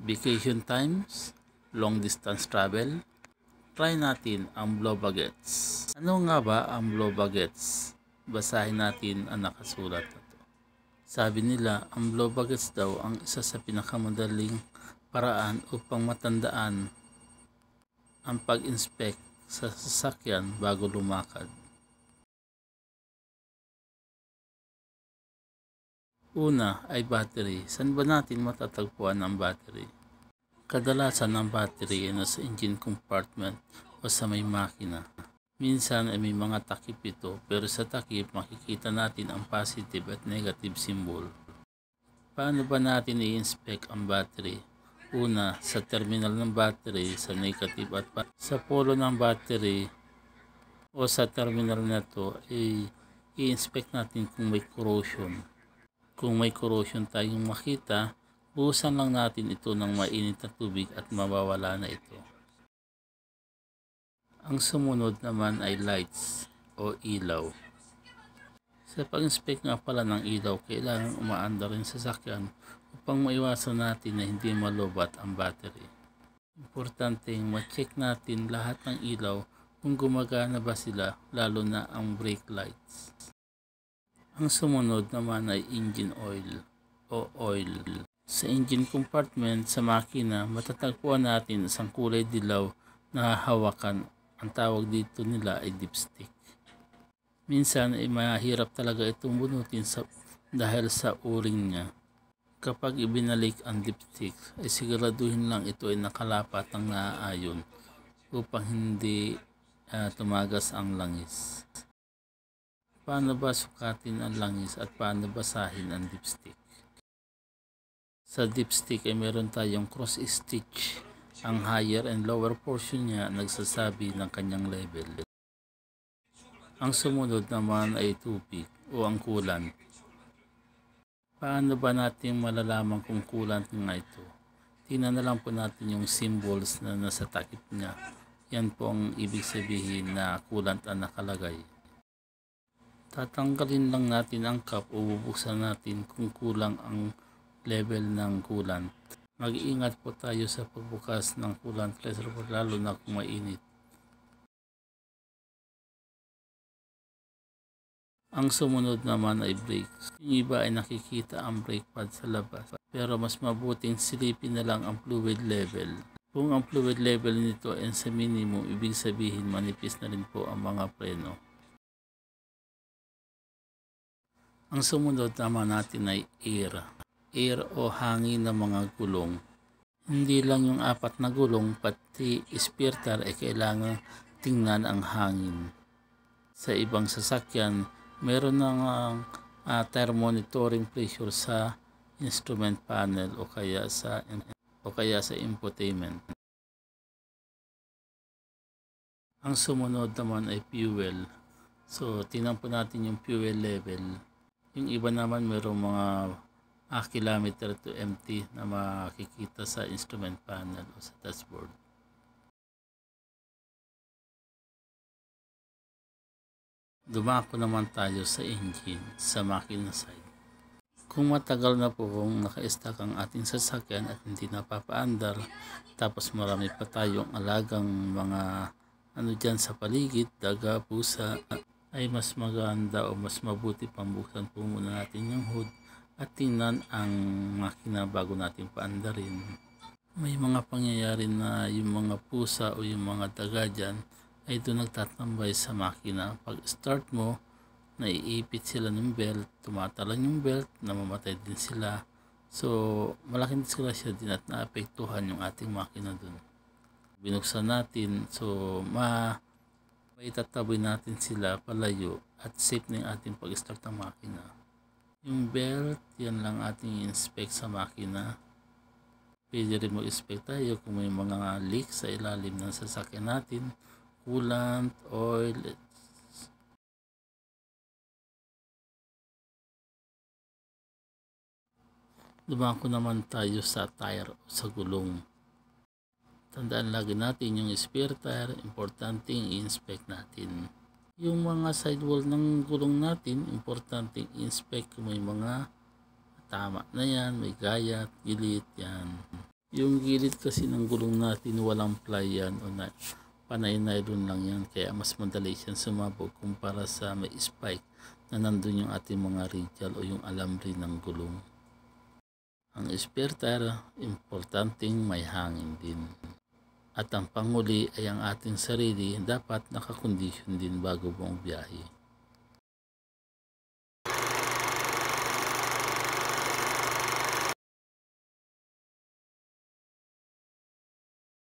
Vacation times, long distance travel, try natin ang blow baguettes. Ano nga ba ang blow baguettes? Basahin natin ang nakasulat na to. Sabi nila, ang blow baguettes daw ang isa sa pinakamadaling paraan upang matandaan ang pag-inspect sa sasakyan bago lumakad. Una ay battery. Saan ba natin matatagpuan ang battery? Kadalasan ang battery ay nasa engine compartment o sa may makina. Minsan ay may mga takip ito, pero sa takip makikita natin ang positive at negative symbol. Paano ba natin i-inspect ang battery? Una, sa terminal ng battery, sa negative at sa polo ng battery o sa terminal na to ay i-inspect natin kung may corrosion. Kung may corrosion tayong makita, buhusan lang natin ito ng mainit na tubig at mawawala na ito. Ang sumunod naman ay lights o ilaw. Sa pag-inspect nga pala ng ilaw, kailangan umaandar rin sa sasakyan upang maiwasan natin na hindi malobat ang battery. Importante ma-check natin lahat ng ilaw kung gumagana ba sila, lalo na ang brake lights. Ang sumunod naman ay engine oil o oil. Sa engine compartment sa makina, matatagpuan natin isang kulay dilaw na hawakan. Ang tawag dito nila ay dipstick. Minsan ay mahirap talaga itong bunutin dahil sa o-ring niya. Kapag ibinalik ang dipstick, ay siguraduhin lang ito ay nakalapat ng naaayon upang hindi tumagas ang langis. Paano ba sukatin ang langis at paano basahin ang dipstick? Sa dipstick ay meron tayong cross stitch. Ang higher and lower portion niya nagsasabi ng kanyang level. Ang sumunod naman ay tubig o ang coolant. Paano ba natin malalaman kung coolant nga ito? Tingnan na lang po natin yung symbols na nasa takip niya. Yan po ang ibig sabihin na coolant ang nakalagay. Tatanggalin lang natin ang cap o bubuksan natin kung kulang ang level ng coolant. Mag-iingat po tayo sa pagbukas ng coolant reservoir lalo na kung mainit. Ang sumunod naman ay brakes. Yung iba ay nakikita ang brake pad sa labas, pero mas mabuting silipin na lang ang fluid level. Kung ang fluid level nito ay sa minimum, ibig sabihin manipis na rin po ang mga preno. Ang sumunod naman natin ay air. Air o hangin ng mga gulong. Hindi lang yung 4 na gulong, pati spare tire ay kailangan tingnan ang hangin. Sa ibang sasakyan, meron ng tire monitoring pressure sa instrument panel o kaya sa infotainment. Ang sumunod naman ay fuel. So, tingnan po natin yung fuel level. Yung iba naman mayroong mga kilometer to empty na makikita sa instrument panel o sa dashboard. Dumako naman tayo sa engine, sa makina side. Kung matagal na po kung naka-stack ang ating sasakyan at hindi napapaandar, tapos marami pa tayong alagang mga dyan sa paligid, daga, pusa, ay mas maganda o mas mabuti pambuksan po muna natin yung hood at tingnan ang makina bago natin paandarin. May mga pangyayari na yung mga pusa o yung mga daga dyan ay doon nagtatambay sa makina. Pag start mo, naiipit sila ng belt, tumatalan yung belt, namamatay din sila. So malaking disgrasya din at naapektuhan yung ating makina doon. Binuksan natin, so maitataboy natin sila palayo at safe na yung ating pag-start ng makina. Yung belt, yan lang ating inspect sa makina. Pwede rin mag-inspect tayo kung may mga leak sa ilalim ng sasakyan natin, coolant, oil. Dumako naman tayo sa tire o sa gulong. Tandaan lagi natin yung spare tire, importanteng i-inspect natin. Yung mga sidewall ng gulong natin, importanteng i-inspect kung may mga tama na yan, may gayat, gilid, yan. Yung gilid kasi ng gulong natin walang ply yan o panay nylon lang yan, kaya mas madali siyang sumabog kumpara sa may spike na nandun yung ating mga radial o yung alambre ng gulong. Ang spare tire, importanteng may hangin din. At ang panghuli ay ang ating sarili, dapat nakakondisyon din bago buong biyahe.